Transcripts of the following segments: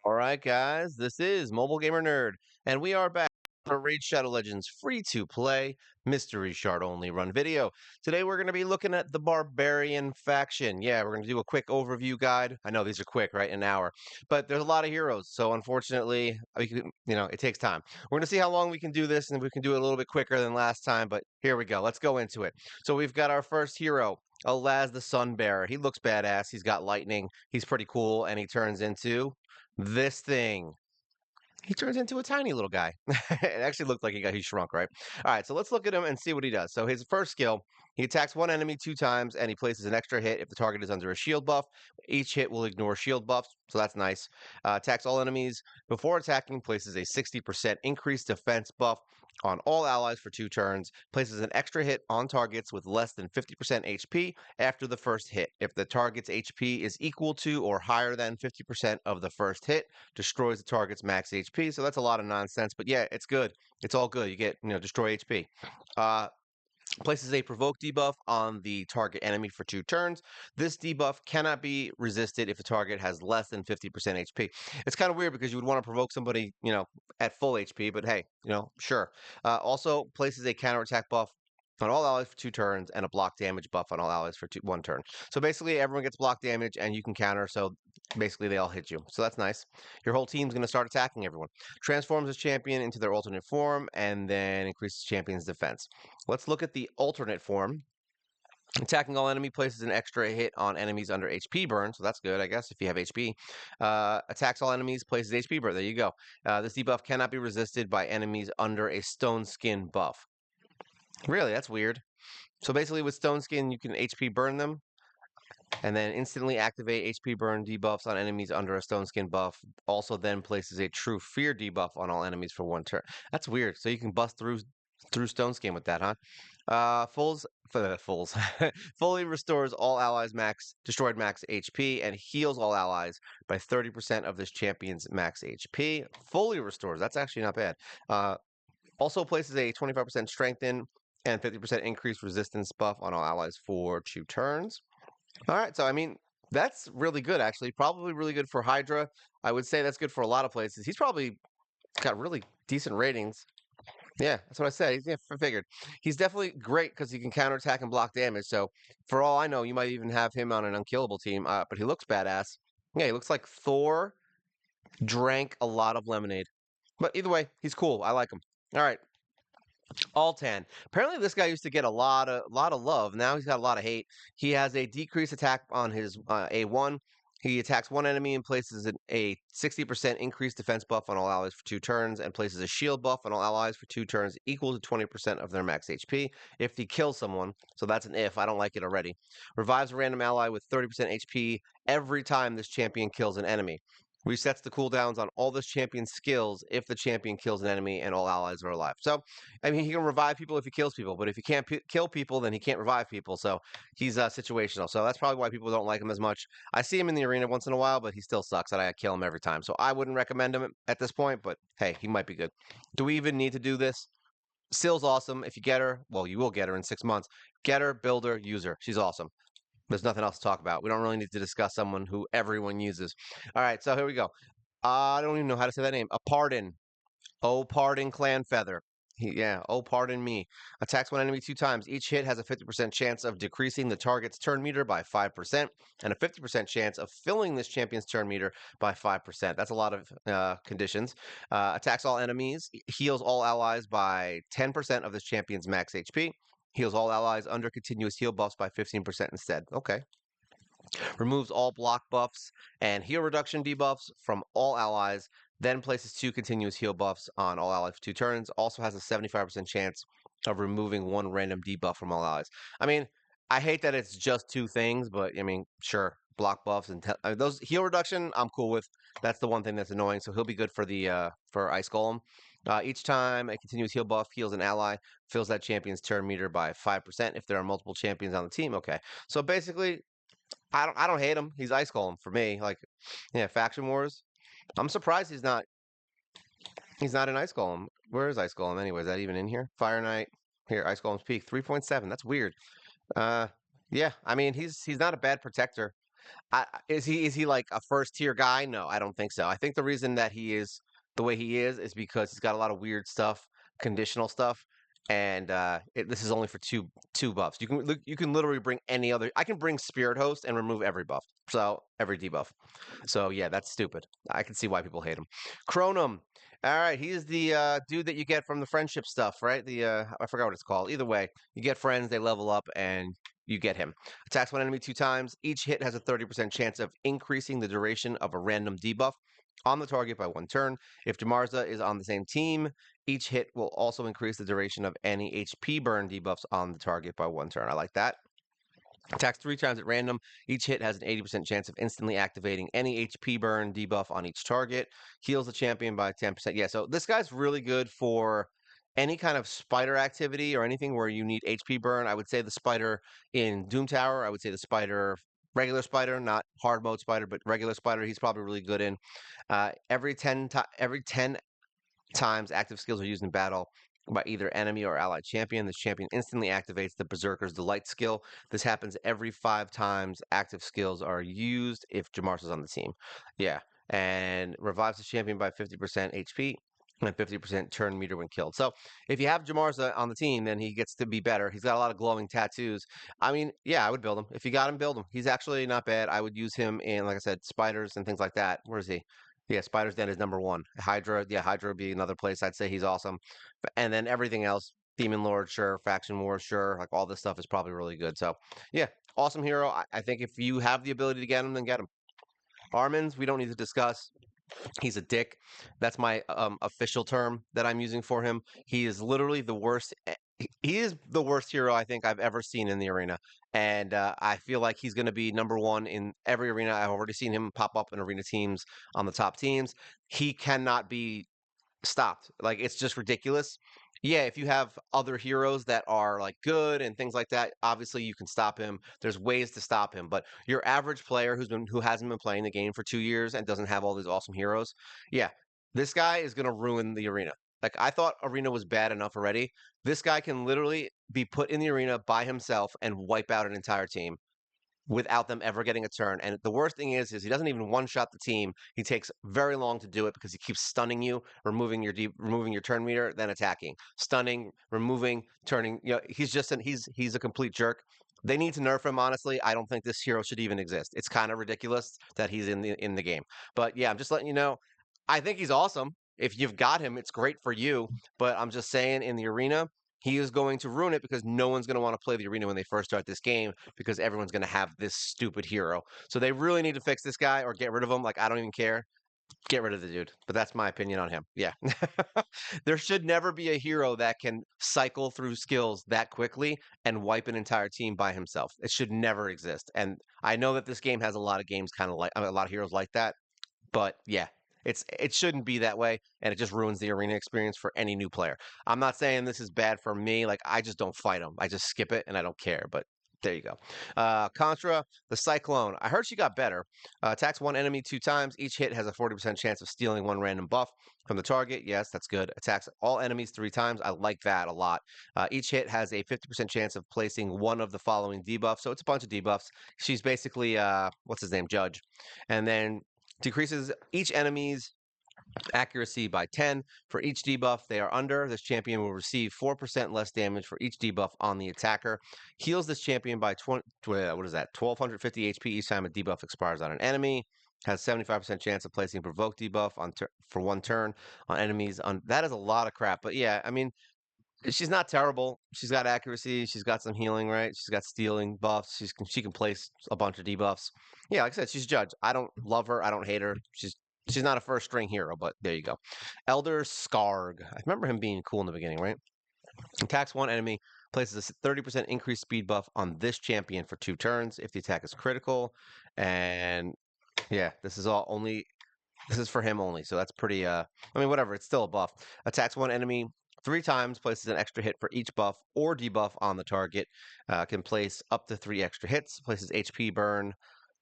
All right, guys, this is Mobile Gamer Nerd, and we are back for Raid Shadow Legends free-to-play mystery shard only run video. Today we're going to be looking at the Barbarian Faction. Yeah, we're going to do a quick overview guide. I know these are quick, right? An hour, but there's a lot of heroes, so unfortunately, it takes time. We're going to see how long we can do this, and we can do it a little bit quicker than last time. But here we go. Let's go into it. So we've got our first hero. Alaz the Sunbearer. He looks badass. He's got lightning. He's pretty cool, and he turns into this thing. He turns into a tiny little guy. It actually looked like he shrunk, right? All right, so let's look at him and see what he does. So his first skill, he attacks one enemy 2 times and he places an extra hit if the target is under a shield buff. Each hit will ignore shield buffs, so that's nice. Attacks all enemies before attacking, places a 60% increased defense buff on all allies for 2 turns, places an extra hit on targets with less than 50% HP after the first hit. If the target's HP is equal to or higher than 50% of the first hit, destroys the target's max HP. So that's a lot of nonsense, but yeah, it's good. It's all good. You get, destroy HP. Places a provoke debuff on the target enemy for 2 turns. This debuff cannot be resisted if the target has less than 50% HP. It's kind of weird because you would want to provoke somebody, at full HP, but hey, sure. Also places a counterattack buff on all allies for 2 turns and a block damage buff on all allies for 1 turn. So basically everyone gets block damage and you can counter, so basically they all hit you. So that's nice. Your whole team's going to start attacking everyone. Transforms his champion into their alternate form and then increases champion's defense. Let's look at the alternate form. Attacking all enemy places an extra hit on enemies under HP burn, so that's good, I guess, if you have HP. Attacks all enemies, places HP burn. There you go. This debuff cannot be resisted by enemies under a stone skin buff. Really, that's weird. So basically with stone skin, you can HP burn them, and then instantly activate HP burn debuffs on enemies under a stone skin buff. Also then places a true fear debuff on all enemies for 1 turn. That's weird. So you can bust through stone skin with that, huh? Fully restores all allies destroyed max HP and heals all allies by 30% of this champion's max HP. Fully restores. That's actually not bad. Also places a 25% strengthen and 50% increased resistance buff on all allies for 2 turns. All right, so I mean, that's really good, actually. Probably really good for Hydra. I would say that's good for a lot of places. He's probably got really decent ratings. Yeah, that's what I said. Yeah, I figured. He's definitely great because he can counterattack and block damage. So, for all I know, you might even have him on an unkillable team. But he looks badass. Yeah, he looks like Thor drank a lot of lemonade. But either way, he's cool. I like him. All right. Altan. Apparently, this guy used to get a lot of love. Now he's got a lot of hate. He has a decreased attack on his A1. He attacks one enemy and places a 60% increased defense buff on all allies for 2 turns, and places a shield buff on all allies for 2 turns equal to 20% of their max HP if he kills someone. So that's an if. I don't like it already. Revives a random ally with 30% HP every time this champion kills an enemy. Resets the cooldowns on all this champion's skills if the champion kills an enemy and all allies are alive. So, I mean, he can revive people if he kills people, but if he can't kill people, then he can't revive people. So he's situational. So that's probably why people don't like him as much. I see him in the arena once in a while, but he still sucks, and I kill him every time. So I wouldn't recommend him at this point, but hey, he might be good. Do we even need to do this? Sill's awesome. If you get her, well, you will get her in 6 months. Get her, build her, use her. She's awesome. There's nothing else to talk about. We don't really need to discuss someone who everyone uses. All right, so here we go. I don't even know how to say that name. A pardon. Oh, pardon, clan feather. Oh, pardon me. Attacks one enemy 2 times. Each hit has a 50% chance of decreasing the target's turn meter by 5%, and a 50% chance of filling this champion's turn meter by 5%. That's a lot of conditions. Attacks all enemies. Heals all allies by 10% of this champion's max HP. Heals all allies under continuous heal buffs by 15% instead. Okay. Removes all block buffs and heal reduction debuffs from all allies, then places 2 continuous heal buffs on all allies for 2 turns. Also has a 75% chance of removing 1 random debuff from all allies. I mean, I hate that it's just 2 things, but I mean, sure, block buffs and those heal reduction, I'm cool with. That's the one thing that's annoying. So he'll be good for the for Ice Golem. Each time a continuous heal buff heals an ally, fills that champion's turn meter by 5% if there are multiple champions on the team. Okay, so basically, I don't hate him. He's Ice Golem for me. Like, yeah, Faction Wars. I'm surprised he's not in Ice Golem. Where is Ice Golem anyway? Is that even in here? Fire Knight. Here, Ice Golem's peak 3.7. That's weird. Yeah, I mean he's not a bad protector. Is he like a first tier guy? No, I don't think so. I think the reason that he is the way he is because he's got a lot of weird stuff, conditional stuff, and this is only for two buffs. You can literally bring any other. I can bring Spirit Host and remove every buff, so every debuff. So yeah, that's stupid. I can see why people hate him. Chronum. All right, he is the dude that you get from the friendship stuff, right? The I forgot what it's called. Either way, you get friends, they level up, and you get him. Attacks one enemy 2 times. Each hit has a 30% chance of increasing the duration of a random debuff on the target by 1 turn. If Jamarza is on the same team, each hit will also increase the duration of any HP burn debuffs on the target by 1 turn. I like that. Attacks 3 times at random. Each hit has an 80% chance of instantly activating any HP burn debuff on each target. Heals the champion by 10%. Yeah, so this guy's really good for any kind of spider activity or anything where you need HP burn. I would say the spider in Doom Tower. I would say the spider, regular spider, not hard mode spider, but regular spider. He's probably really good in. Every 10 times active skills are used in battle by either enemy or allied champion. This champion instantly activates the Berserker's Delight skill. This happens every 5 times active skills are used if Jamarsa's on the team. Yeah, and revives the champion by 50% HP and 50% turn meter when killed. So if you have Jamarza on the team, then he gets to be better. He's got a lot of glowing tattoos. I mean, yeah, I would build him. If you got him, build him. He's actually not bad. I would use him in, like I said, spiders and things like that. Where is he? Yeah, Spider's Den is number 1. Hydra, yeah, Hydra would be another place I'd say he's awesome. And then everything else, Demon Lord, sure, Faction War, sure, like all this stuff is probably really good. So, yeah, awesome hero. I think if you have the ability to get him, then get him. Armin's, we don't need to discuss. He's a dick. That's my official term that I'm using for him. He is literally the worst. He is the worst hero I think I've ever seen in the arena. And I feel like he's going to be number 1 in every arena. I've already seen him pop up in arena teams on the top teams. He cannot be stopped. Like it's just ridiculous. Yeah, if you have other heroes that are like good and things like that, obviously you can stop him. There's ways to stop him, but your average player who hasn't been playing the game for 2 years and doesn't have all these awesome heroes, yeah, this guy is going to ruin the arena. Like I thought arena was bad enough already. This guy can literally be put in the arena by himself and wipe out an entire team without them ever getting a turn. And the worst thing is he doesn't even one-shot the team. He takes very long to do it because he keeps stunning you, removing your turn meter, then attacking, stunning, removing, turning. You know, he's a complete jerk. They need to nerf him. Honestly, I don't think this hero should even exist. It's kind of ridiculous that he's in the game. But yeah, I'm just letting you know. I think he's awesome. If you've got him, it's great for you. But I'm just saying, in the arena, he is going to ruin it because no one's going to want to play the arena when they first start this game because everyone's going to have this stupid hero. So they really need to fix this guy or get rid of him. Like, I don't even care. Get rid of the dude. But that's my opinion on him. Yeah. There should never be a hero that can cycle through skills that quickly and wipe an entire team by himself. It should never exist. And I know that this game has a lot of games kind of like a lot of heroes like that. But yeah, it shouldn't be that way, and it just ruins the arena experience for any new player. I'm not saying this is bad for me. Like I just don't fight them. I just skip it, and I don't care. But there you go. Contra, the Cyclone. I heard she got better. Attacks one enemy 2 times. Each hit has a 40% chance of stealing 1 random buff from the target. Yes, that's good. Attacks all enemies 3 times. I like that a lot. Each hit has a 50% chance of placing one of the following debuffs. So it's a bunch of debuffs. She's basically, what's his name? Judge. And then decreases each enemy's accuracy by 10. For each debuff they are under, this champion will receive 4% less damage for each debuff on the attacker. Heals this champion by 20, what is that? 1250 HP each time a debuff expires on an enemy. Has 75% chance of placing provoke debuff for 1 turn on enemies. That is a lot of crap. But yeah, I mean, she's not terrible. She's got accuracy. She's got some healing, right? She's got stealing buffs. She can place a bunch of debuffs. Yeah, like I said, she's judged. I don't love her. I don't hate her. She's not a first string hero, but there you go. Elder Skarg. I remember him being cool in the beginning, right? Attacks one enemy, places a 30% increased speed buff on this champion for 2 turns if the attack is critical. And yeah, this is for him only. So that's pretty I mean, whatever, it's still a buff. Attacks one enemy 3 times, places an extra hit for each buff or debuff on the target. Can place up to 3 extra hits, places HP burn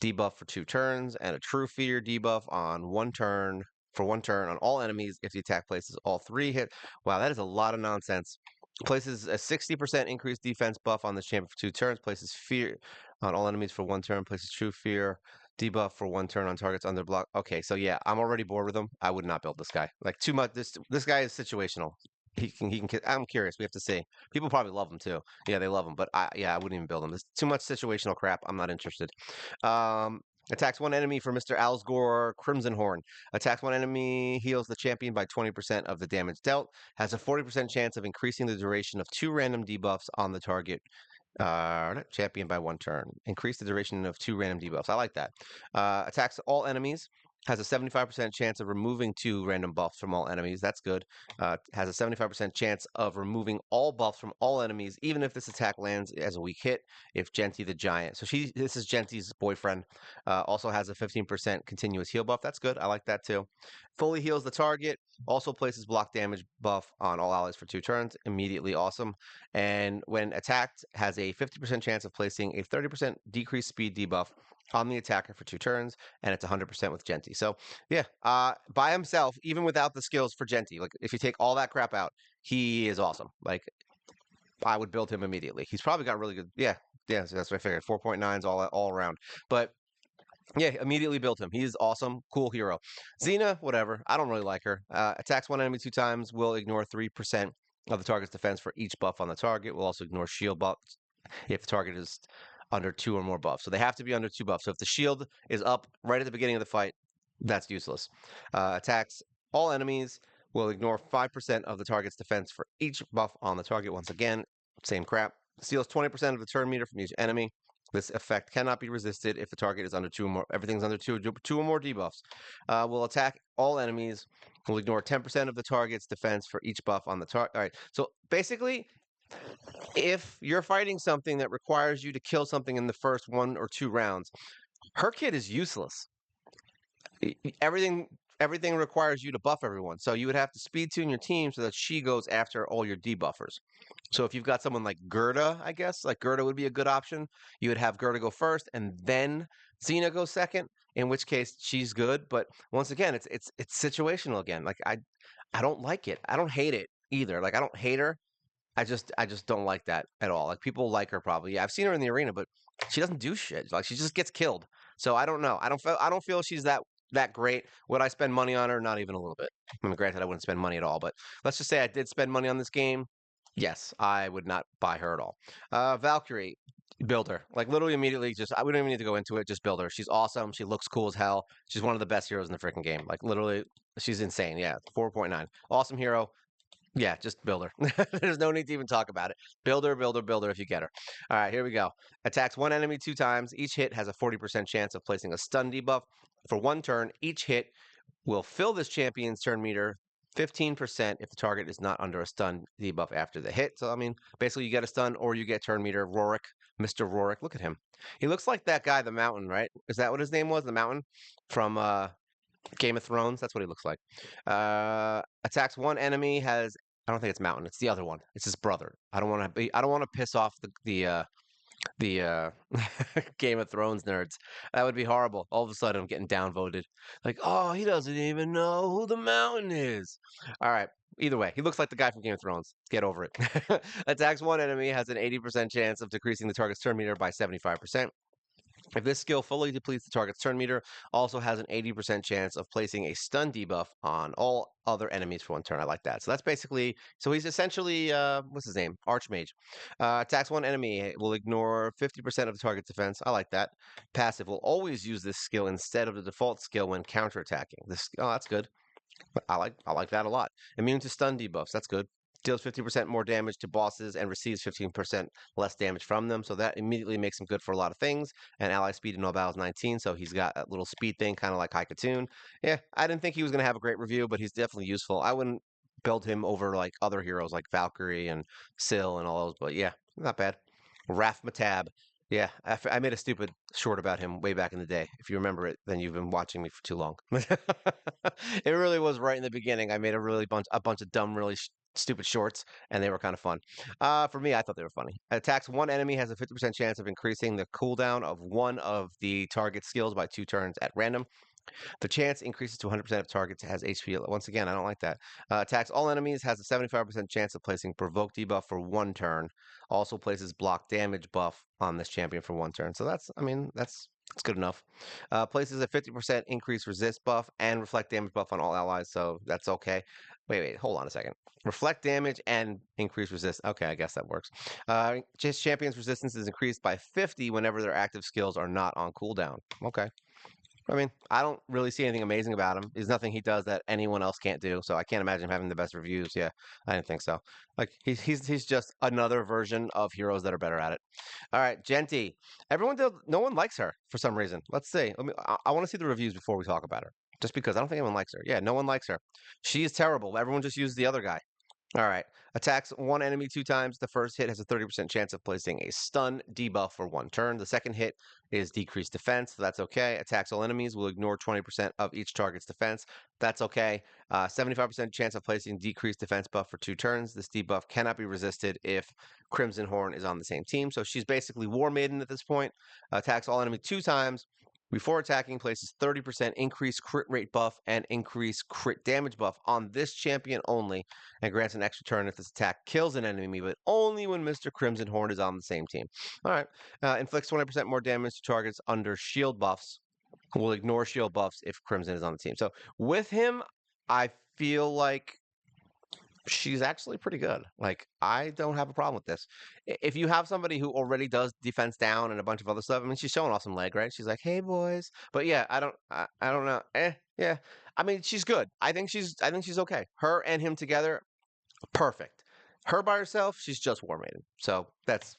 debuff for 2 turns, and a true fear debuff on 1 turn for 1 turn on all enemies if the attack places all 3 hit. Wow, that is a lot of nonsense. Places a 60% increased defense buff on this champion for 2 turns, places fear on all enemies for 1 turn, places true fear Debuff for 1 turn on targets under block. Okay, so yeah, I'm already bored with him. I would not build this guy. Like too much. This guy is situational. I'm curious. We have to see. People probably love him too. Yeah, they love him. But I wouldn't even build him. There's too much situational crap. I'm not interested. Um, Attacks one enemy for Mr. Alsgore Crimson Horn. Attacks one enemy, heals the champion by 20% of the damage dealt. Has a 40% chance of increasing the duration of 2 random debuffs on the target champion by 1 turn. Increase the duration of 2 random debuffs. I like that. Attacks all enemies. Has a 75% chance of removing 2 random buffs from all enemies. That's good. Has a 75% chance of removing all buffs from all enemies, even if this attack lands as a weak hit. If Genty the Giant, so this is Genty's boyfriend. Also has a 15% continuous heal buff. That's good. I like that too. Fully heals the target. Also places block damage buff on all allies for 2 turns. Immediately awesome. And when attacked, has a 50% chance of placing a 30% decreased speed debuff on the attacker for 2 turns, and it's 100% with Genty. So yeah, by himself, even without the skills for Genty, like if you take all that crap out, he is awesome. Like I would build him immediately. He's probably got really good. Yeah, so that's what I figured. 4.9s all around. But yeah, immediately built him. He's awesome, cool hero. Xena, whatever. I don't really like her. Attacks one enemy 2 times, will ignore 3% of the target's defense for each buff on the target. Will also ignore shield buffs if the target is under 2 or more buffs. So they have to be under 2 buffs. So if the shield is up right at the beginning of the fight, that's useless. Attacks all enemies, will ignore 5% of the target's defense for each buff on the target. Once again, same crap. Steals 20% of the turn meter from each enemy. This effect cannot be resisted if the target is under 2 or more. Everything's under 2 or more debuffs. Will attack all enemies. Will ignore 10% of the target's defense for each buff on the target. All right. So basically, if you're fighting something that requires you to kill something in the first 1 or 2 rounds, her kit is useless. Everything requires you to buff everyone. So you would have to speed tune your team so that she goes after all your debuffers. So if you've got someone like Gerda, I guess, like Gerda would be a good option. You would have Gerda go first and then Xena go second, in which case she's good. But once again, it's situational again. Like I don't like it. I don't hate it either. Like I don't hate her. I just don't like that at all. Like people like her probably. Yeah, I've seen her in the arena, but she doesn't do shit. Like she just gets killed. So I don't know. I don't feel she's that great. Would I spend money on her? Not even a little bit. I mean, granted, I wouldn't spend money at all, but let's just say I did spend money on this game. Yes, I would not buy her at all. Valkyrie, build her. Like literally immediately, we don't even need to go into it. Just build her. She's awesome. She looks cool as hell. She's one of the best heroes in the freaking game. Like literally, she's insane. Yeah, 4.9. Awesome hero. Yeah, just build her. There's no need to even talk about it. Build her, build her, build her if you get her. All right, here we go. Attacks one enemy 2 times. Each hit has a 40% chance of placing a stun debuff. For 1 turn, each hit will fill this champion's turn meter 15% if the target is not under a stun debuff after the hit. So, I mean, basically you get a stun or you get turn meter. Rorik, Mr. Rorik, look at him. He looks like that guy, the Mountain, right? Is that what his name was? The Mountain from Game of Thrones. That's what he looks like. Attacks one enemy has. I don't think it's Mountain. It's the other one. It's his brother. I don't want to be. I don't want to piss off the Game of Thrones nerds. That would be horrible. All of a sudden, I'm getting downvoted. Like, oh, he doesn't even know who the Mountain is. All right. Either way, he looks like the guy from Game of Thrones. Get over it. Attacks one enemy has an 80% chance of decreasing the target's turn meter by 75%. If this skill fully depletes the target's turn meter, also has an 80% chance of placing a stun debuff on all other enemies for 1 turn. I like that. So that's basically, so he's essentially, what's his name? Archmage. Attacks one enemy, will ignore 50% of the target's defense. I like that. Passive will always use this skill instead of the default skill when counterattacking. Oh, that's good. I like that a lot. Immune to stun debuffs. That's good. Deals 50% more damage to bosses and receives 15% less damage from them. So that immediately makes him good for a lot of things. And ally speed in no battle is 19, so he's got a little speed thing, kind of like Haikatoon. Yeah, I didn't think he was going to have a great review, but he's definitely useful. I wouldn't build him over like other heroes like Valkyrie and Syl and all those, but yeah, not bad. Raf Matab. Yeah, I made a stupid short about him way back in the day. If you remember it, then you've been watching me for too long. It really was right in the beginning. I made a bunch of dumb, really stupid shorts, and they were kind of fun. For me, I thought they were funny. Attacks one enemy has a 50% chance of increasing the cooldown of one of the target skills by 2 turns at random. The chance increases to 100% of targets has HP. Once again, I don't like that. Attacks all enemies, has a 75% chance of placing provoke debuff for 1 turn. Also places block damage buff on this champion for 1 turn. So that's, I mean, that's good enough. Places a 50% increase resist buff and reflect damage buff on all allies. So that's okay. Wait, hold on a second. Reflect damage and increase resist. Okay, I guess that works. Just champions' resistance is increased by 50 whenever their active skills are not on cooldown. Okay. I mean, I don't really see anything amazing about him. There's nothing he does that anyone else can't do. So I can't imagine him having the best reviews. Yeah, I didn't think so. Like he's just another version of heroes that are better at it. All right, Genti. No one likes her for some reason. Let's see. I want to see the reviews before we talk about her. Just because I don't think anyone likes her. Yeah, no one likes her. She is terrible. Everyone just uses the other guy. All right. Attacks one enemy 2 times. The first hit has a 30% chance of placing a stun debuff for 1 turn. The second hit is decreased defense, so that's okay. Attacks all enemies will ignore 20% of each target's defense. That's okay. 75% chance of placing decreased defense buff for 2 turns. This debuff cannot be resisted if Crimson Horn is on the same team. So she's basically War Maiden at this point. Attacks all enemy 2 times. Before attacking, places 30% increased crit rate buff and increased crit damage buff on this champion only, and grants an extra turn if this attack kills an enemy, but only when Mr. Crimson Horn is on the same team. All right. Inflicts 20% more damage to targets under shield buffs. Will ignore shield buffs if Crimson is on the team. So with him, I feel like she's actually pretty good. Like I don't have a problem with this. If you have somebody who already does defense down and a bunch of other stuff, I mean, she's showing off some leg, right? She's like, "Hey boys," but yeah, I don't know. Yeah. I mean, she's good. I think she's okay. Her and him together, perfect. Her by herself, she's just War Maiden. So that's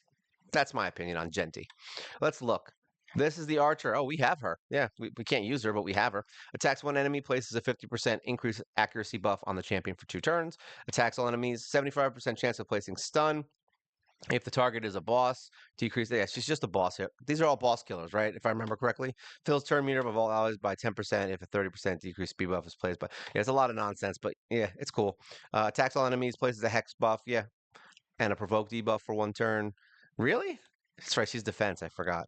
my opinion on Genti. Let's look. This is the archer. Oh, we have her. Yeah, we can't use her, but we have her. Attacks one enemy, places a 50% increased accuracy buff on the champion for 2 turns. Attacks all enemies, 75% chance of placing stun. If the target is a boss, decrease. Yeah, she's just a boss here. These are all boss killers, right? If I remember correctly. Fills turn meter of all allies by 10% if a 30% decreased speed buff is placed. But yeah, it's a lot of nonsense, but yeah, it's cool. Attacks all enemies, places a hex buff. Yeah, and a provoke debuff for 1 turn. Really? That's right, she's defense. I forgot.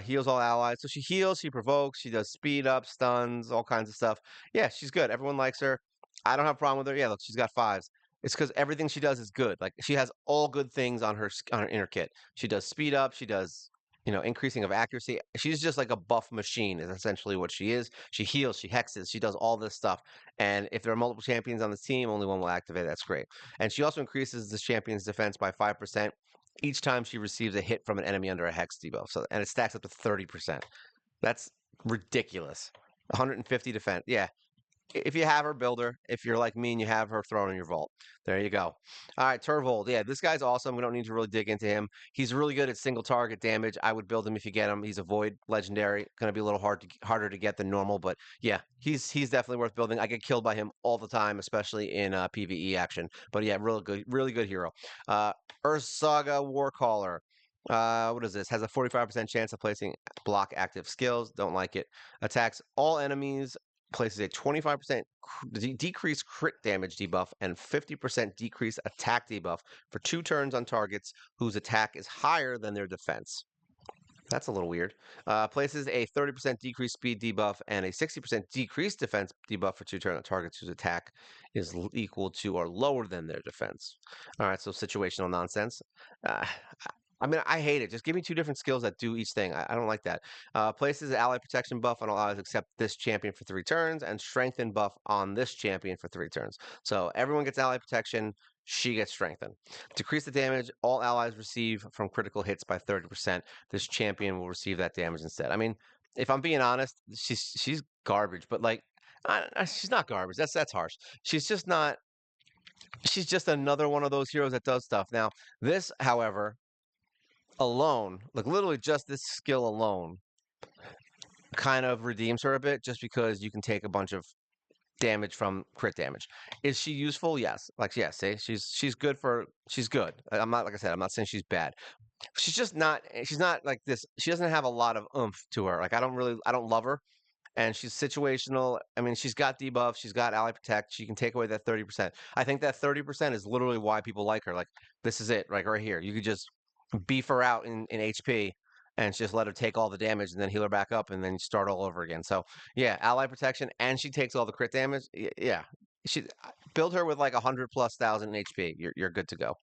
Heals all allies. So she heals, she provokes, she does speed up, stuns, all kinds of stuff. Yeah, she's good. Everyone likes her. I don't have a problem with her. Yeah, look, she's got 5s. It's because everything she does is good. Like she has all good things on her inner kit. She does speed up. She does increasing of accuracy. She's just like a buff machine. Is essentially what she is. She heals. She hexes. She does all this stuff. And if there are multiple champions on this team, only one will activate. That's great. And she also increases this champion's defense by 5% each time she receives a hit from an enemy under a hex debuff. So and it stacks up to 30%. That's ridiculous. 150 defense. Yeah, if you have her, build her. If you're like me and you have her, throw her in your vault. There you go. All right, Turvold. Yeah, this guy's awesome. We don't need to really dig into him. He's really good at single target damage. I would build him if you get him. He's a void legendary. Going to be a little harder to get than normal, but yeah, he's definitely worth building. I get killed by him all the time, especially in PvE action. But yeah, really good hero. Earth Saga Warcaller. What is this? Has a 45% chance of placing block active skills. Don't like it. Attacks all enemies, places a 25% decreased crit damage debuff and 50% decreased attack debuff for 2 turns on targets whose attack is higher than their defense. That's a little weird. Places a 30% decreased speed debuff and a 60% decreased defense debuff for 2 turns on targets whose attack is equal to or lower than their defense. All right, so situational nonsense. Uh, I mean, I hate it. Just give me 2 different skills that do each thing. I don't like that. Places ally protection buff on all allies except this champion for 3 turns, and strengthen buff on this champion for 3 turns. So everyone gets ally protection. She gets strengthened. Decrease the damage all allies receive from critical hits by 30%. This champion will receive that damage instead. I mean, if I'm being honest, she's garbage. But like, she's not garbage. That's harsh. She's just not. She's just another one of those heroes that does stuff. Now, this, however, alone, like literally just this skill alone, kind of redeems her a bit just because you can take a bunch of damage from crit damage. Is she useful? Yes. Like yes, see, she's good for she's good. I'm not like I said, I'm not saying she's bad. She's not like this. She doesn't have a lot of oomph to her. Like I don't love her. And she's situational. I mean, she's got debuff, she's got ally protect, she can take away that 30%. I think that 30% is literally why people like her. Like, this is it, like right here. You could just beef her out in HP and just let her take all the damage and then heal her back up and then start all over again. So yeah, ally protection, and she takes all the crit damage. Yeah, she build her with like 100,000+ HP. You're good to go.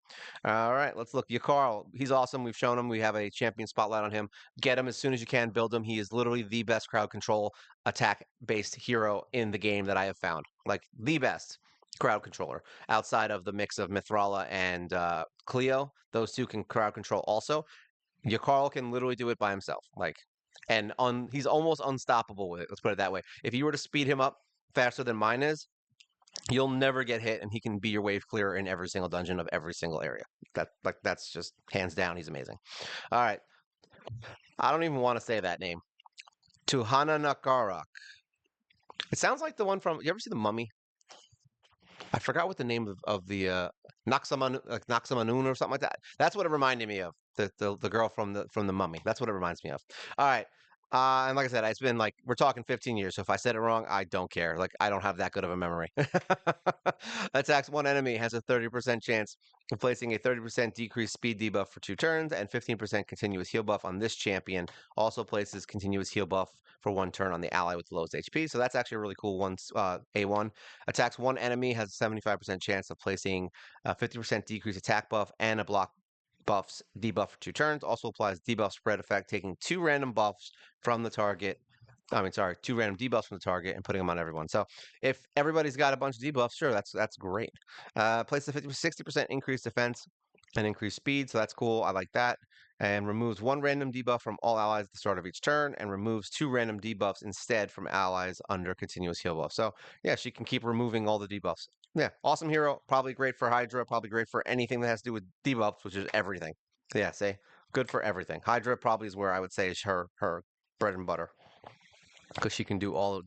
All right, let's look. Yakarl, he's awesome. We've shown him. We have a champion spotlight on him. Get him as soon as you can. Build him. He is literally the best crowd control attack based hero in the game that I have found. Like the best crowd controller outside of the mix of Mithrala and Cleo. Those two can crowd control also. Yakarl can literally do it by himself. Like, and he's almost unstoppable with it. Let's put it that way. If you were to speed him up faster than mine is, you'll never get hit, and he can be your wave clearer in every single dungeon of every single area. That's just hands down. He's amazing. All right, I don't even want to say that name. Tuhana Nakarak. It sounds like the one from. You ever see the Mummy? I forgot what the name of the Naxamanun or something like that. That's what it reminded me of. The girl from the Mummy. That's what it reminds me of. All right. And like I said, it's been like we're talking 15 years. So if I said it wrong, I don't care. Like I don't have that good of a memory. Attacks one enemy has a 30% chance of placing a 30% decreased speed debuff for 2 turns and 15% continuous heal buff on this champion. Also places continuous heal buff for 1 turn on the ally with the lowest HP. So that's actually a really cool one. A1 attacks one enemy has a 75% chance of placing a 50% decreased attack buff and a block buffs debuff for 2 turns. Also applies debuff spread effect, taking 2 random buffs from the target. I mean, sorry, 2 random debuffs from the target and putting them on everyone. So if everybody's got a bunch of debuffs, sure, that's great. Places a 60% increased defense and increased speed, so that's cool. I like that. And removes 1 random debuff from all allies at the start of each turn, and removes 2 random debuffs instead from allies under continuous heal buff. So yeah, she can keep removing all the debuffs. Yeah, awesome hero. Probably great for Hydra. Probably great for anything that has to do with debuffs, which is everything. Yeah, say good for everything. Hydra probably is where I would say is her bread and butter because she can do all of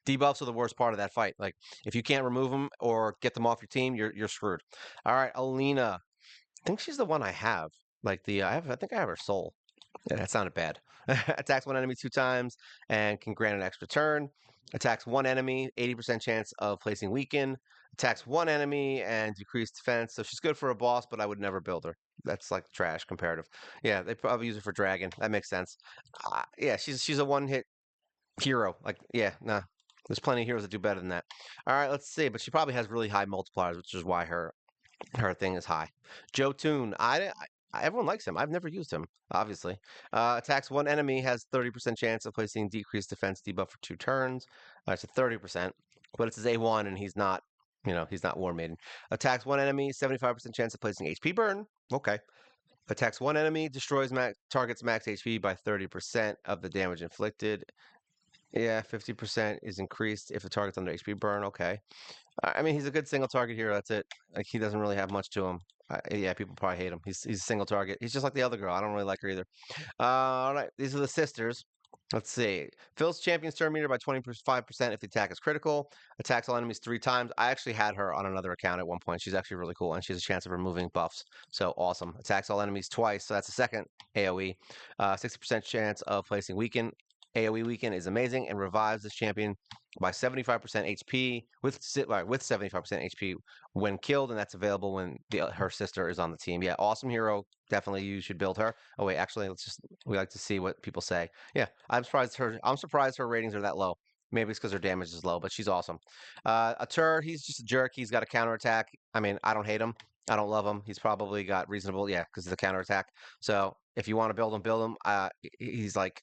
debuffs are the worst part of that fight. Like if you can't remove them or get them off your team, you're screwed. All right, Alina. I think she's the one I have. Like I think I have her soul. Yeah, that sounded bad. Attacks one enemy 2 times and can grant an extra turn. Attacks one enemy, 80% chance of placing weaken. Attacks one enemy and decreased defense. So she's good for a boss, but I would never build her. That's like trash comparative. Yeah, they probably use her for dragon. That makes sense. Yeah, she's a one-hit hero. Like, yeah, nah. There's plenty of heroes that do better than that. All right, let's see. But she probably has really high multipliers, which is why her thing is high. Joe Toon. Everyone likes him. I've never used him, obviously. Attacks one enemy, has 30% chance of placing decreased defense debuff for 2 turns. It's a 30%, but it's his A1 and he's not, he's not War Maiden. Attacks one enemy, 75% chance of placing HP burn. Okay. Attacks one enemy, destroys target's max HP by 30% of the damage inflicted. Yeah, 50% is increased if the target's under HP burn. Okay. I mean, he's a good single target hero. That's it. Like he doesn't really have much to him. Yeah, people probably hate him. He's a single target. He's just like the other girl. I don't really like her either. All right, these are the sisters. Let's see. Fills champion's turn meter by 25% if the attack is critical. Attacks all enemies 3 times. I actually had her on another account at one point. She's actually really cool, and she has a chance of removing buffs. So awesome. Attacks all enemies twice. So that's the second AoE. 60% chance of placing weaken. AoE weaken is amazing and revives this champion by 75% HP with 75% HP when killed, and that's available when her sister is on the team. Yeah, awesome hero. Definitely, you should build her. Oh wait, actually, we like to see what people say. Yeah, I'm surprised her ratings are that low. Maybe it's because her damage is low, but she's awesome. Atur, he's just a jerk. He's got a counterattack. I mean, I don't hate him. I don't love him. He's probably got reasonable, yeah, because it's a counterattack. So if you want to build him, build him. He's like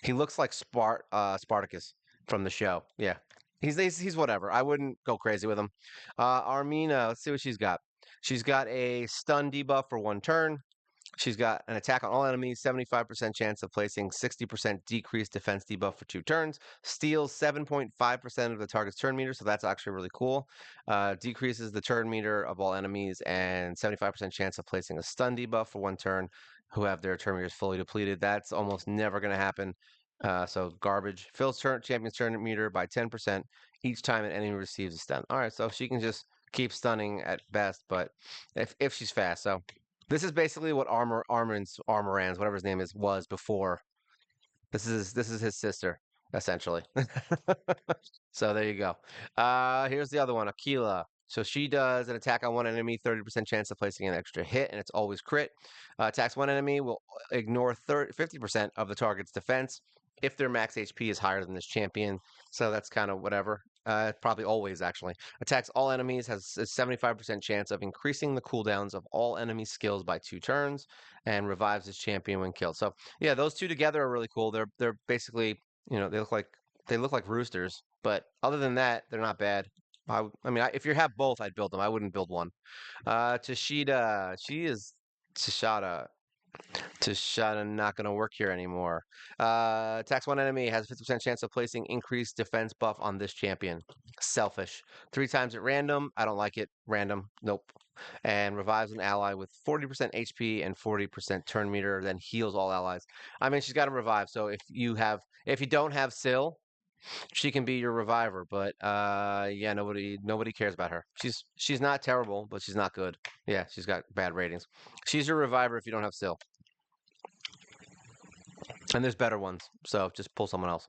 he looks like Spartacus from the show. Yeah. He's whatever. I wouldn't go crazy with him. Armina, let's see what she's got. She's got a stun debuff for 1 turn. She's got an attack on all enemies, 75% chance of placing 60% decreased defense debuff for 2 turns. Steals 7.5% of the target's turn meter, so that's actually really cool. Decreases the turn meter of all enemies and 75% chance of placing a stun debuff for 1 turn who have their turn meters fully depleted. That's almost never going to happen. So garbage. Fills champion's turn meter by 10% each time an enemy receives a stun. All right, so she can just keep stunning at best, but if she's fast, so this is basically what Armoran's, whatever his name is, was before. This is his sister, essentially. So there you go. Here's the other one, Aquila. So she does an attack on one enemy, 30% chance of placing an extra hit, and it's always crit. Attacks one enemy will ignore 50% of the target's defense if their max HP is higher than this champion. So that's kind of whatever. Probably always, actually. Attacks all enemies, has a 75% chance of increasing the cooldowns of all enemy skills by 2 turns, and revives this champion when killed. So yeah, those two together are really cool. They're basically, they look like roosters, but other than that, they're not bad. If you have both, I'd build them. I wouldn't build one. Tashida, she is Tashada. Tashada not going to work here anymore. Attacks one enemy, has a 50% chance of placing increased defense buff on this champion. Selfish. 3 times at random. I don't like it. Random. Nope. And revives an ally with 40% HP and 40% turn meter, then heals all allies. I mean, she's got to revive. So if you don't have Syl, she can be your reviver, but yeah, nobody cares about her. She's not terrible, but she's not good. Yeah, she's got bad ratings. She's your reviver if you don't have Syl. And there's better ones, so just pull someone else.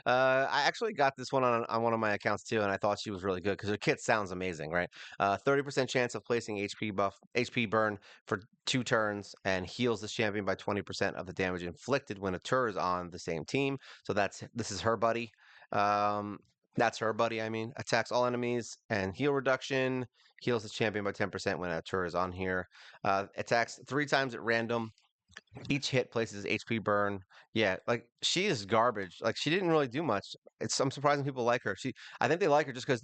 I actually got this one on one of my accounts too, and I thought she was really good because her kit sounds amazing, right? 30% chance of placing HP burn for 2 turns, and heals this champion by 20% of the damage inflicted when a turret is on the same team. So this is her buddy. That's her buddy. I mean, attacks all enemies and heal reduction. Heals the champion by 10% when a turret is on here. Attacks 3 times at random. Each hit places HP burn. Yeah, like she is garbage. Like she didn't really do much. I'm surprised people like her. I think they like her just because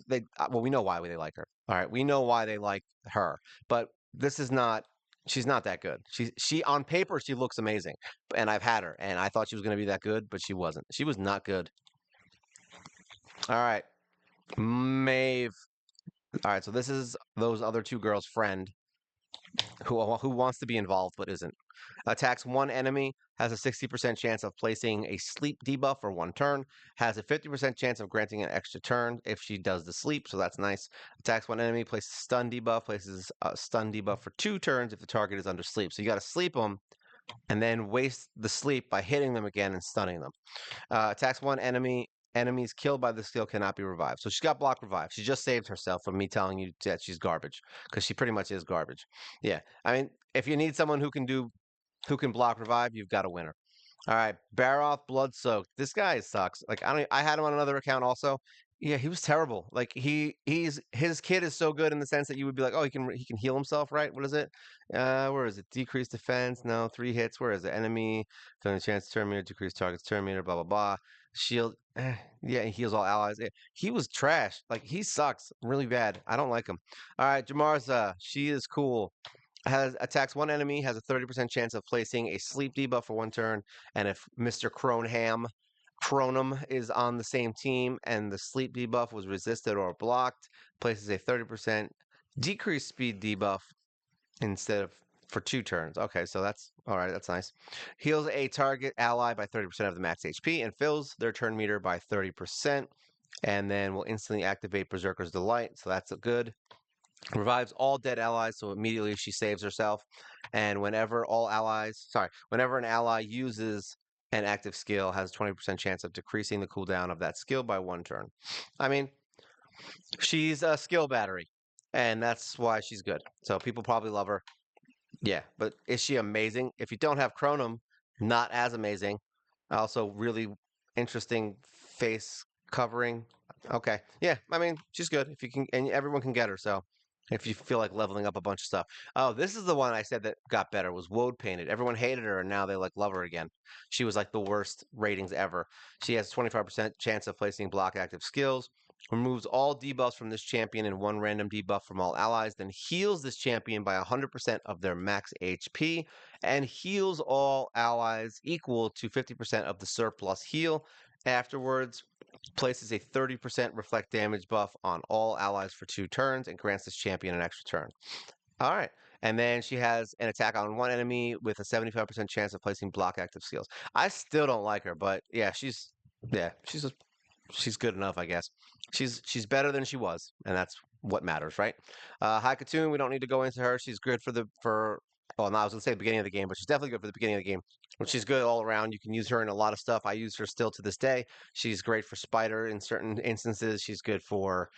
well, we know why they like her. All right, we know why they like her. But this is not. She's not that good. She on paper she looks amazing, and I've had her, and I thought she was going to be that good, but she wasn't. She was not good. All right, Maeve. All right, so this is those other 2 girls' friend who wants to be involved but isn't. Attacks one enemy, has a 60% chance of placing a sleep debuff for 1 turn, has a 50% chance of granting an extra turn if she does the sleep, so that's nice. Attacks one enemy, places stun debuff, places a stun debuff for 2 turns if the target is under sleep. So you got to sleep them and then waste the sleep by hitting them again and stunning them. Attacks one enemy. Enemies killed by the skill cannot be revived. So she got block revive. She just saved herself from me telling you that she's garbage because she pretty much is garbage. Yeah, I mean, if you need someone who can block revive, you've got a winner. All right, Baroth Blood Soaked. This guy sucks. Like I had him on another account also. Yeah, he was terrible. Like his kid is so good in the sense that you would be like, oh, he can heal himself, right? What is it? Where is it? Decreased defense. No, 3 hits. Where is it? Enemy, feeling chance to turn meter, decrease target's turn meter, blah blah blah. Shield. Yeah, he heals all allies. Yeah, he was trash. Like he sucks really bad. I don't like him. All right, Jamarza. She is cool. Has attacks one enemy, has a 30% chance of placing a sleep debuff for 1 turn, and if Mr. Cronum is on the same team and the sleep debuff was resisted or blocked, places a 30% decreased speed debuff instead of for 2 turns. Okay, so that's all right. That's nice. Heals a target ally by 30% of the max HP and fills their turn meter by 30%, and then will instantly activate Berserker's Delight. So that's good. Revives all dead allies, so immediately she saves herself. And whenever an ally uses an active skill, has a 20% chance of decreasing the cooldown of that skill by 1 turn. I mean, she's a skill battery, and that's why she's good. So people probably love her. Yeah, but is she amazing? If you don't have Chronum, not as amazing. Also, really interesting face covering. Okay, yeah, I mean, she's good. If you can, and everyone can get her. So, if you feel like leveling up a bunch of stuff. Oh, this is the one I said that got better. Was Woad painted? Everyone hated her, and now they like love her again. She was like the worst ratings ever. She has 25% chance of placing block active skills. Removes all debuffs from this champion and 1 random debuff from all allies, then heals this champion by 100% of their max HP, and heals all allies equal to 50% of the surplus heal. Afterwards, places a 30% reflect damage buff on all allies for 2 turns and grants this champion an extra turn. All right. And then she has an attack on 1 enemy with a 75% chance of placing block active skills. I still don't like her, but yeah, she's good enough, I guess. She's better than she was, and that's what matters, right? Haikatun, we don't need to go into her. She's good well, no, I was gonna say the beginning of the game, but she's definitely good for the beginning of the game. But she's good all around. You can use her in a lot of stuff. I use her still to this day. She's great for Spider in certain instances. She's good for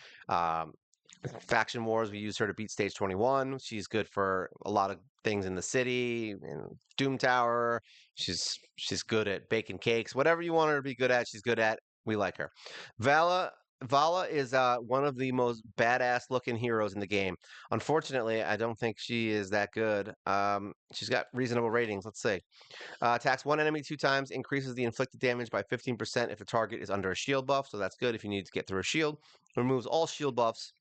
Faction Wars, we use her to beat stage 21. She's good for a lot of things in the city, in Doom Tower. She's good at baking cakes. Whatever you want her to be good at, she's good at. We like her. Vala Vala is one of the most badass looking heroes in the game. Unfortunately, I don't think she is that good. She's got reasonable ratings. Let's see. Attacks one enemy 2 times, increases the inflicted damage by 15% if the target is under a shield buff. So that's good if you need to get through a shield. Removes all shield buffs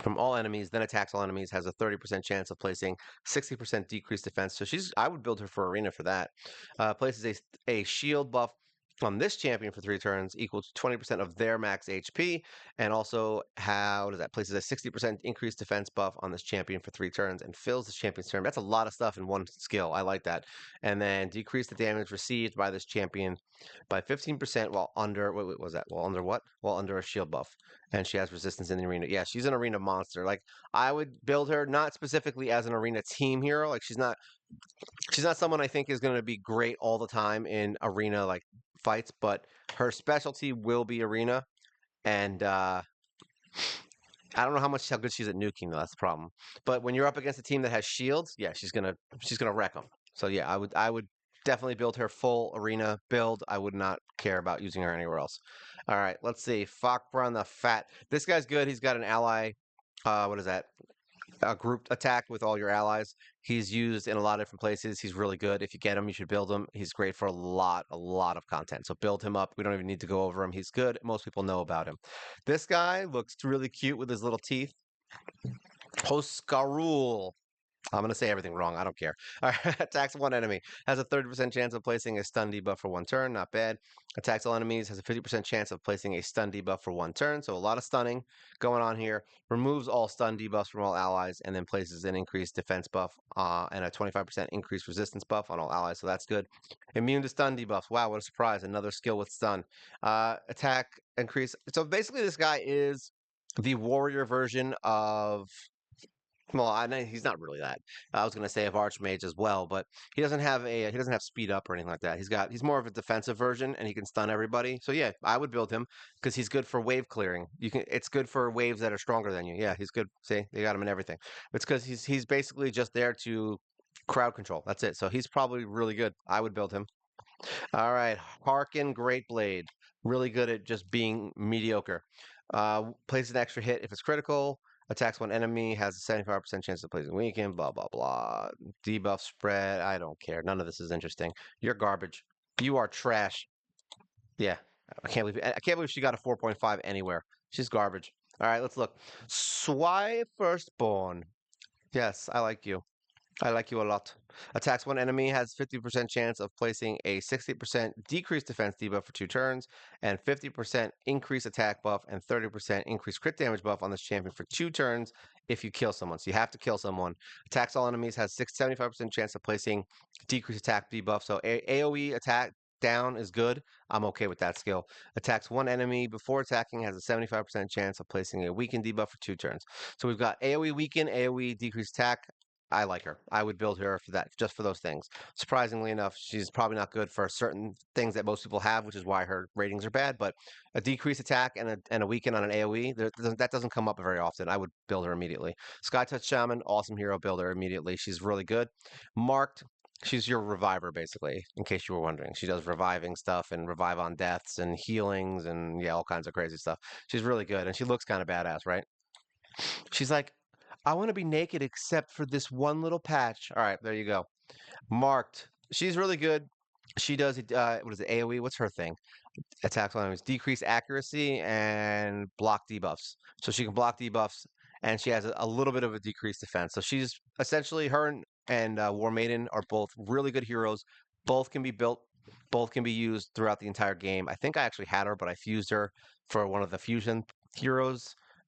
from all enemies, then attacks all enemies, has a 30% chance of placing 60% decreased defense. So I would build her for arena for that. Places a shield buff on this champion for 3 turns equal to 20% of their max HP. And also, how does that places a 60% increased defense buff on this champion for 3 turns and fills this champion's turn. That's a lot of stuff in one skill. I like that. And then decrease the damage received by this champion by 15% while under, what was that? While under what? While under a shield buff. And she has resistance in the arena. Yeah, she's an arena monster. Like, I would build her not specifically as an arena team hero. Like, she's not someone I think is going to be great all the time in arena like fights, but her specialty will be arena. And I don't know how good she's at nuking though. That's the problem. But when you're up against a team that has shields, yeah, she's gonna wreck them. So yeah, I would definitely build her full arena build. I would not care about using her anywhere else. All right, let's see. Fakbran the Fat. This guy's good. He's got an ally. What is that? A group attack with all your allies. He's used in a lot of different places. He's really good. If you get him, you should build him. He's great for a lot of content. So build him up. We don't even need to go over him. He's good. Most people know about him. This guy looks really cute with his little teeth. Hoskarul. I'm going to say everything wrong. I don't care. All right. Attacks one enemy. Has a 30% chance of placing a stun debuff for 1 turn. Not bad. Attacks all enemies. Has a 50% chance of placing a stun debuff for 1 turn. So a lot of stunning going on here. Removes all stun debuffs from all allies and then places an increased defense buff and a 25% increased resistance buff on all allies. So that's good. Immune to stun debuffs. Wow, what a surprise. Another skill with stun. Attack increase. So basically this guy is the warrior version of well, I know he's not really that. I was gonna say of Archmage as well, but he doesn't have speed up or anything like that. He's more of a defensive version and he can stun everybody. So yeah, I would build him because he's good for wave clearing. It's good for waves that are stronger than you. Yeah, he's good. See, they got him in everything. It's because he's basically just there to crowd control. That's it. So he's probably really good. I would build him. All right, Harkin Great Blade, really good at just being mediocre. Plays an extra hit if it's critical. Attacks one enemy, has a 75% chance of placing weaken, blah, blah, blah. Debuff spread, I don't care. None of this is interesting. You're garbage. You are trash. Yeah, I can't believe she got a 4.5 anywhere. She's garbage. All right, let's look. Swy Firstborn. Yes, I like you. I like you a lot. Attacks one enemy, has 50% chance of placing a 60% decreased defense debuff for 2 turns, and 50% increased attack buff and 30% increased crit damage buff on this champion for 2 turns if you kill someone. So you have to kill someone. Attacks all enemies, has 75% chance of placing decreased attack debuff. So AoE attack down is good. I'm okay with that skill. Attacks one enemy before attacking, has a 75% chance of placing a weaken debuff for 2 turns. So we've got AoE weaken, AoE decreased attack, I like her. I would build her for that, just for those things. Surprisingly enough, she's probably not good for certain things that most people have, which is why her ratings are bad. But a decreased attack and a weaken on an AoE, that doesn't come up very often. I would build her immediately. Sky Touch Shaman, awesome hero, build her immediately. She's really good. Marked, she's your reviver, basically, in case you were wondering. She does reviving stuff and revive on deaths and healings and yeah, all kinds of crazy stuff. She's really good, and she looks kind of badass, right? She's like, I want to be naked except for this one little patch. All right, there you go. Marked. She's really good. She does what is it? AoE. What's her thing? Attacks on enemies, decrease accuracy and block debuffs. So she can block debuffs, and she has a little bit of a decreased defense. So she's essentially her and War Maiden are both really good heroes. Both can be built. Both can be used throughout the entire game. I think I actually had her, but I fused her for one of the fusion heroes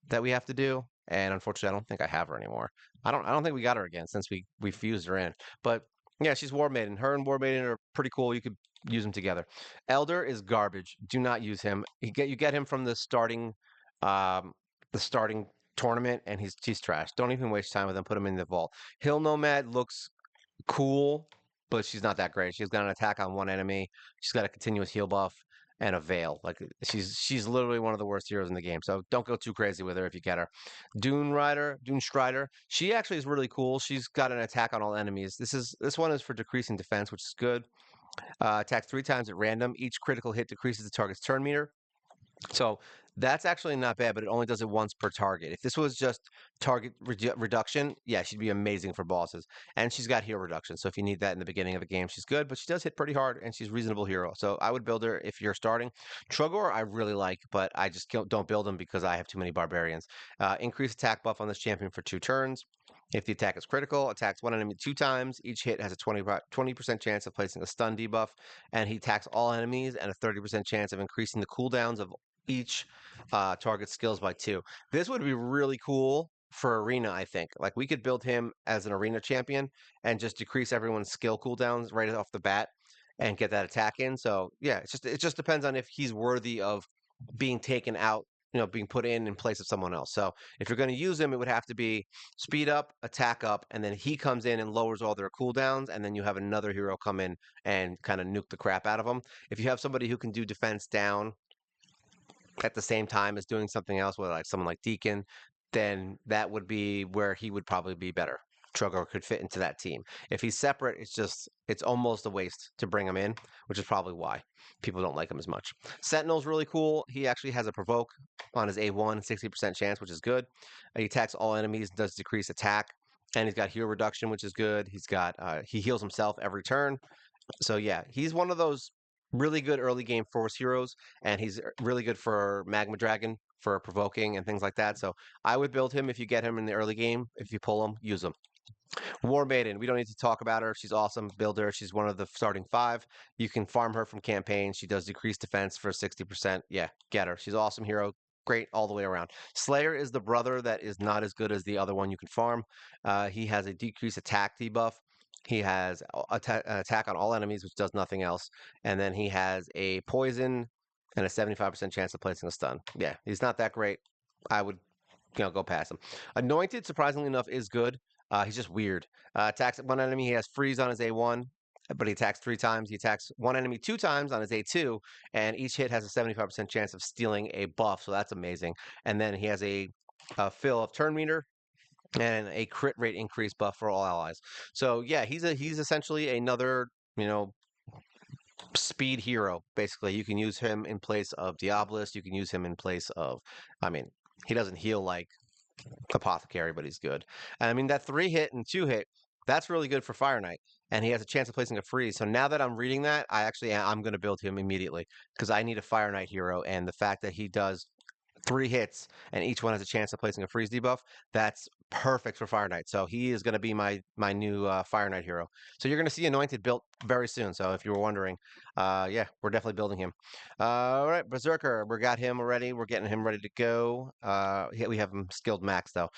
that we have to do. And unfortunately, I don't think I have her anymore. I don't think we got her again since we fused her in. But yeah, she's War Maiden. Her and War Maiden are pretty cool. You could use them together. Elder is garbage. Do not use him. You get him from um, the starting tournament, and he's trash. Don't even waste time with him. Put him in the vault. Hill Nomad looks cool, but she's not that great. She's got an attack on one enemy. She's got a continuous heal buff, and a veil. Like she's literally one of the worst heroes in the game. So don't go too crazy with her if you get her. Dune Strider. She actually is really cool. She's got an attack on all enemies. This one is for decreasing defense, which is good. Attacks 3 times at random. Each critical hit decreases the target's turn meter. So that's actually not bad, but it only does it once per target. If this was just target reduction, yeah, she'd be amazing for bosses. And she's got heal reduction. So if you need that in the beginning of a game, she's good, but she does hit pretty hard and she's a reasonable hero. So I would build her if you're starting. Trogor, I really like, but I just don't build him because I have too many barbarians. Increased attack buff on this champion for 2 turns. If the attack is critical, attacks one enemy 2 times. Each hit has a 20% chance of placing a stun debuff, and he attacks all enemies and a 30% chance of increasing the cooldowns of each target skills by 2. This would be really cool for arena, I think. Like we could build him as an arena champion and just decrease everyone's skill cooldowns right off the bat and get that attack in. So yeah, it just depends on if he's worthy of being taken out, being put in place of someone else. So if you're going to use him, it would have to be speed up, attack up, and then he comes in and lowers all their cooldowns, and then you have another hero come in and kind of nuke the crap out of them. If you have somebody who can do defense down at the same time as doing something else, with like someone like Deacon, then that would be where he would probably be better. Trogor could fit into that team. If he's separate, it's almost a waste to bring him in, which is probably why people don't like him as much. Sentinel's really cool. He actually has a provoke on his A1, 60% chance, which is good. He attacks all enemies, does decrease attack, and he's got heal reduction, which is good. He heals himself every turn. So yeah, he's one of those really good early game force heroes, and he's really good for Magma Dragon for provoking and things like that. So I would build him if you get him in the early game. If you pull him, use him. War Maiden, we don't need to talk about her. She's awesome. Build her. She's one of the starting 5. You can farm her from campaigns. She does decrease defense for 60%. Yeah, get her. She's an awesome hero. Great all the way around. Slayer is the brother that is not as good as the other one you can farm. He has a decreased attack debuff. He has an attack on all enemies, which does nothing else. And then he has a poison and a 75% chance of placing a stun. Yeah, he's not that great. I would go past him. Anointed, surprisingly enough, is good. He's just weird. Attacks one enemy. He has freeze on his A1, but he attacks 3 times. He attacks one enemy 2 times on his A2, and each hit has a 75% chance of stealing a buff. So that's amazing. And then he has a fill of turn meter and a crit rate increase buff for all allies. So yeah, he's essentially another speed hero. Basically, you can use him in place of Diabolus. You can use him in place of. I mean, he doesn't heal like Apothecary, but he's good. And I mean, that 3-hit and 2-hit, that's really good for Fire Knight. And he has a chance of placing a freeze. So now that I'm reading that, I'm going to build him immediately because I need a Fire Knight hero. And the fact that he does 3 hits and each one has a chance of placing a freeze debuff, that's perfect for Fire Knight. So he is going to be my new Fire Knight hero. So you're going to see Anointed built very soon. So if you were wondering, yeah, we're definitely building him. All right, Berserker, we got him already. We're getting him ready to go. We have him skilled max though.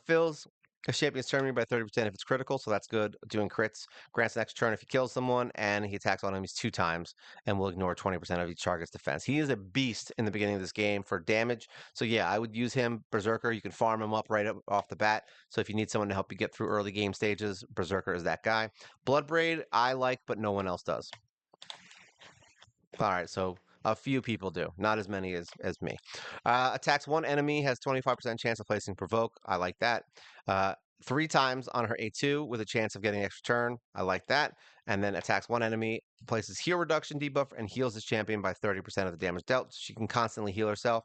Fills a champion's turn meter by 30% if it's critical, so that's good. Doing crits, grants an extra turn if he kills someone, and he attacks all enemies 2 times and will ignore 20% of each target's defense. He is a beast in the beginning of this game for damage. So yeah, I would use him. Berserker, you can farm him up right off the bat. So if you need someone to help you get through early game stages, Berserker is that guy. Bloodbraid, I like, but no one else does. All right, so a few people do, not as many as me. Attacks one enemy, has 25% chance of placing provoke. I like that. 3 times on her A2 with a chance of getting extra turn. I like that. And then attacks one enemy, places heal reduction debuff, and heals his champion by 30% of the damage dealt. She can constantly heal herself.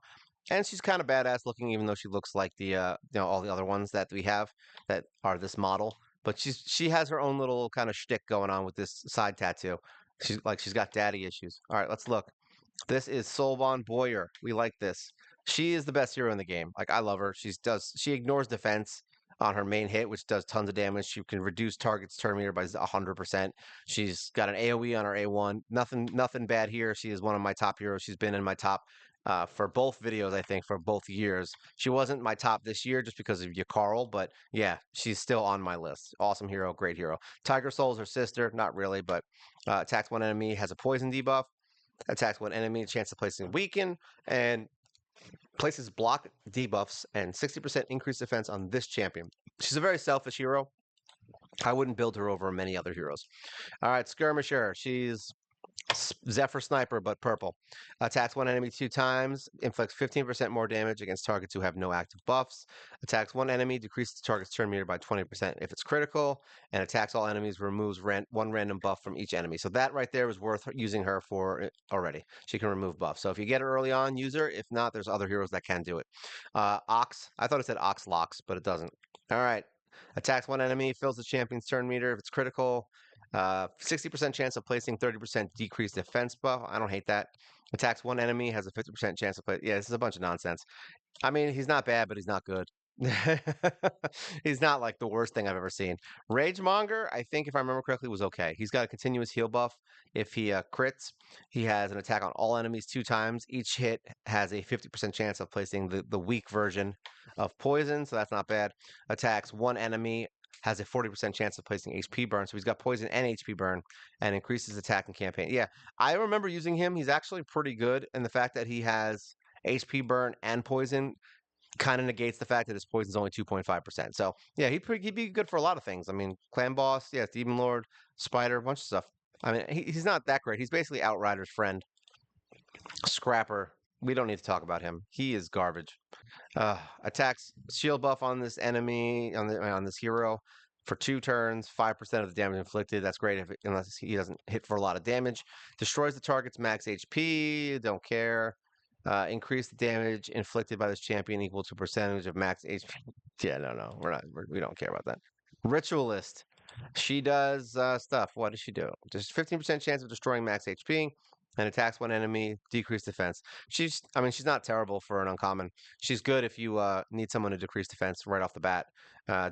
And she's kind of badass looking, even though she looks like the all the other ones that we have that are this model. But she has her own little kind of shtick going on with this side tattoo. She's got daddy issues. All right, let's look. This is Solvon Boyer. We like this. She is the best hero in the game. Like I love her. She ignores defense on her main hit, which does tons of damage. She can reduce target's turn meter by 100%. She's got an AoE on her A1. Nothing bad here. She is one of my top heroes. She's been in my top for both videos, I think, for both years. She wasn't my top this year just because of Yakarl, but yeah, she's still on my list. Awesome hero, great hero. Tiger Soul is her sister. Not really, but attacks one enemy, has a poison debuff. Attacks one enemy, chance of placing weaken, and places block debuffs and 60% increased defense on this champion. She's a very selfish hero. I wouldn't build her over many other heroes. All right, Skirmisher. She's Zephyr Sniper, but purple. Attacks one enemy 2 times, inflicts 15% more damage against targets who have no active buffs. Attacks one enemy, decreases the target's turn meter by 20% if it's critical, and attacks all enemies, removes one random buff from each enemy. So that right there was worth using her for already. She can remove buffs. So if you get her early on, use her. If not, there's other heroes that can do it. Ox, I thought it said Ox Locks, but it doesn't. All right. Attacks one enemy, fills the champion's turn meter if it's critical. 60% chance of placing 30% decreased defense buff. I don't hate that. Attacks one enemy, has a 50% chance of play. Yeah, this is a bunch of nonsense. I mean, he's not bad, but he's not good. He's not like the worst thing I've ever seen. Ragemonger, I think if I remember correctly, was okay. He's got a continuous heal buff. If he crits, he has an attack on all enemies 2 times. Each hit has a 50% chance of placing the weak version of poison, so that's not bad. Attacks one enemy, has a 40% chance of placing HP burn. So he's got poison and HP burn and increases attack in campaign. Yeah, I remember using him. He's actually pretty good. And the fact that he has HP burn and poison kind of negates the fact that his poison's only 2.5%. So yeah, he'd be good for a lot of things. I mean, Clan Boss, yeah, Demon Lord, Spider, a bunch of stuff. I mean, he's not that great. He's basically Outrider's friend. Scrapper. We don't need to talk about him. He is garbage. Attacks shield buff on this enemy on this hero for 2 turns, 5% of the damage inflicted. That's great unless he doesn't hit for a lot of damage. Destroys the target's max HP. Don't care. Increase the damage inflicted by this champion equal to percentage of max HP. Yeah, no, we don't care about that. Ritualist. She does stuff. What does she do? Just 15% chance of destroying max HP and attacks one enemy, decrease defense. I mean, she's not terrible for an uncommon. She's good if you need someone to decrease defense right off the bat.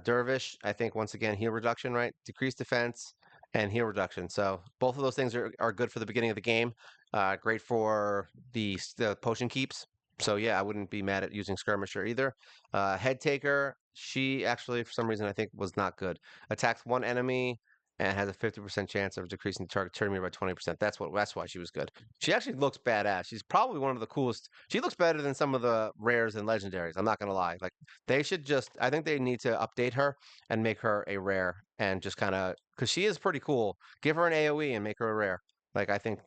Dervish, I think once again, heal reduction, right? Decrease defense and heal reduction. So both of those things are good for the beginning of the game. Great for the potion keeps. So yeah, I wouldn't be mad at using Skirmisher either. Head Taker, she actually, for some reason, I think was not good. Attacks one enemy and has a 50% chance of decreasing the target turn meter by 20%. That's why she was good. She actually looks badass. She's probably one of the coolest. She looks better than some of the rares and legendaries. I'm not gonna lie. Like they should just. I think they need to update her and make her a rare and just kind of because she is pretty cool. Give her an AOE and make her a rare. Like I think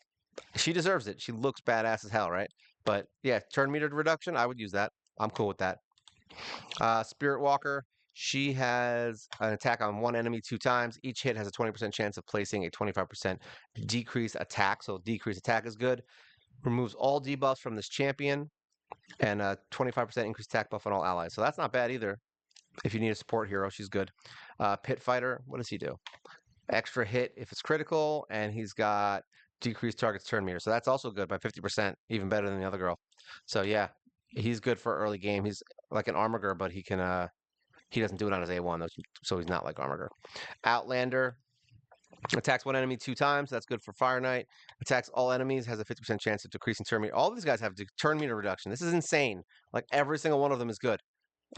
she deserves it. She looks badass as hell, right? But yeah, turn meter reduction. I would use that. I'm cool with that. Spirit Walker. She has an attack on one enemy 2 times. Each hit has a 20% chance of placing a 25% decrease attack. So decrease attack is good. Removes all debuffs from this champion and a 25% increased attack buff on all allies. So that's not bad either. If you need a support hero, she's good. Pit Fighter. What does he do? Extra hit if it's critical, and he's got decreased target's turn meter. So that's also good by 50%, even better than the other girl. So yeah, he's good for early game. He's like an Armiger, but he doesn't do it on his A1, so he's not like Armiger. Outlander attacks one enemy 2 times. That's good for Fire Knight. Attacks all enemies, has a 50% chance of decreasing turn meter. All these guys have turn meter reduction. This is insane. Like every single one of them is good.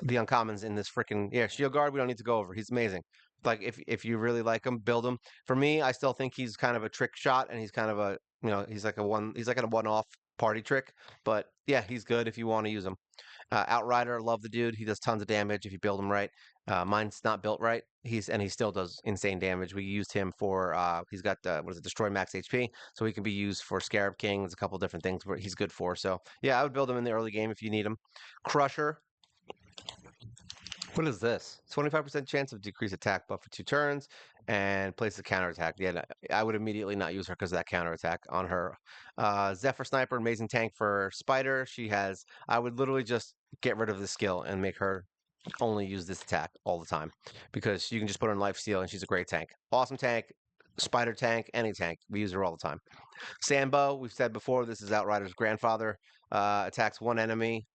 The uncommons in this freaking Shield Guard. We don't need to go over. He's amazing. Like if you really like him, build him. For me, I still think he's kind of a trick shot, and he's kind of a he's like a one-off party trick. But yeah, he's good if you want to use him. Outrider, love the dude. He does tons of damage if you build him right. Mine's not built right. He still does insane damage. We used him for he's got destroy max HP, so he can be used for Scarab King. There's a couple different things where he's good for. So yeah, I would build him in the early game if you need him. Crusher. What is this? 25% chance of decreased attack buff for 2 turns and place a counterattack. Yeah, I would immediately not use her because of that counterattack on her. Zephyr Sniper, amazing tank for Spider. I would literally just get rid of the skill and make her only use this attack all the time because you can just put her in life steal and she's a great tank. Awesome tank, Spider tank, any tank. We use her all the time. Sambo, we've said before, this is Outrider's grandfather. Attacks one enemy.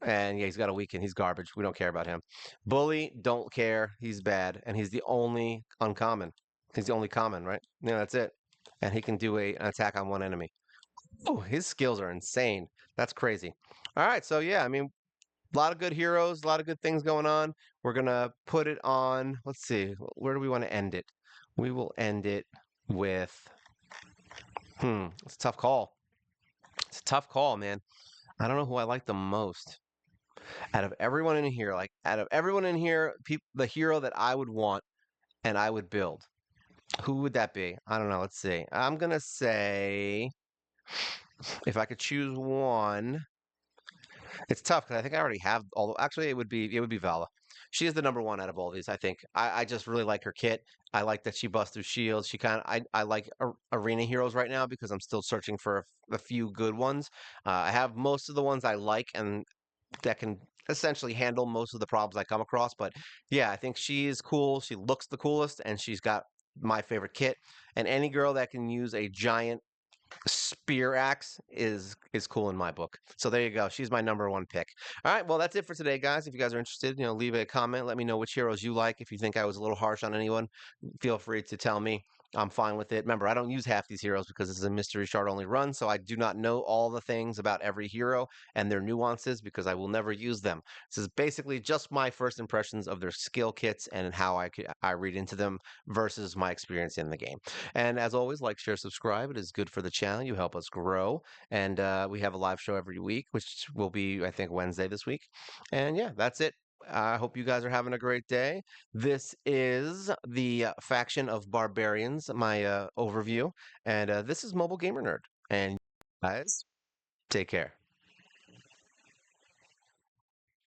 And yeah, he's got a weekend. He's garbage. We don't care about him. Bully, don't care. He's bad. And he's the only uncommon. He's the only common, right? Yeah, that's it. And he can do an attack on one enemy. Oh, his skills are insane. That's crazy. All right, so yeah, I mean, a lot of good heroes, a lot of good things going on. We're going to put it on, let's see, where do we want to end it? We will end it with, it's a tough call. It's a tough call, man. I don't know who I like the most. Out of everyone in here, the hero that I would want and I would build, Who would that be? I don't know. Let's see. I'm gonna say if I could choose one, it's tough because I think I already have all. Actually, it would be Vala. She is the number one out of all these. I think. I just really like her kit. I like that she busts through shields. She kind of. I like arena heroes right now because I'm still searching for a few good ones. I have most of the ones I like and that can essentially handle most of the problems I come across. But yeah, I think she is cool. She looks the coolest, and she's got my favorite kit. And any girl that can use a giant spear axe is cool in my book. So there you go. She's my number one pick. All right, well that's it for today, guys. If you guys are interested, leave a comment. Let me know which heroes you like. If you think I was a little harsh on anyone, feel free to tell me. I'm fine with it. Remember, I don't use half these heroes because this is a mystery shard only run, so I do not know all the things about every hero and their nuances because I will never use them. This is basically just my first impressions of their skill kits and how I read into them versus my experience in the game. And as always, like, share, subscribe. It is good for the channel. You help us grow. And we have a live show every week, which will be, I think, Wednesday this week. And yeah, that's it. I hope you guys are having a great day. This is the faction of barbarians, my overview. And this is Mobile Gamer Nerd. And guys, take care.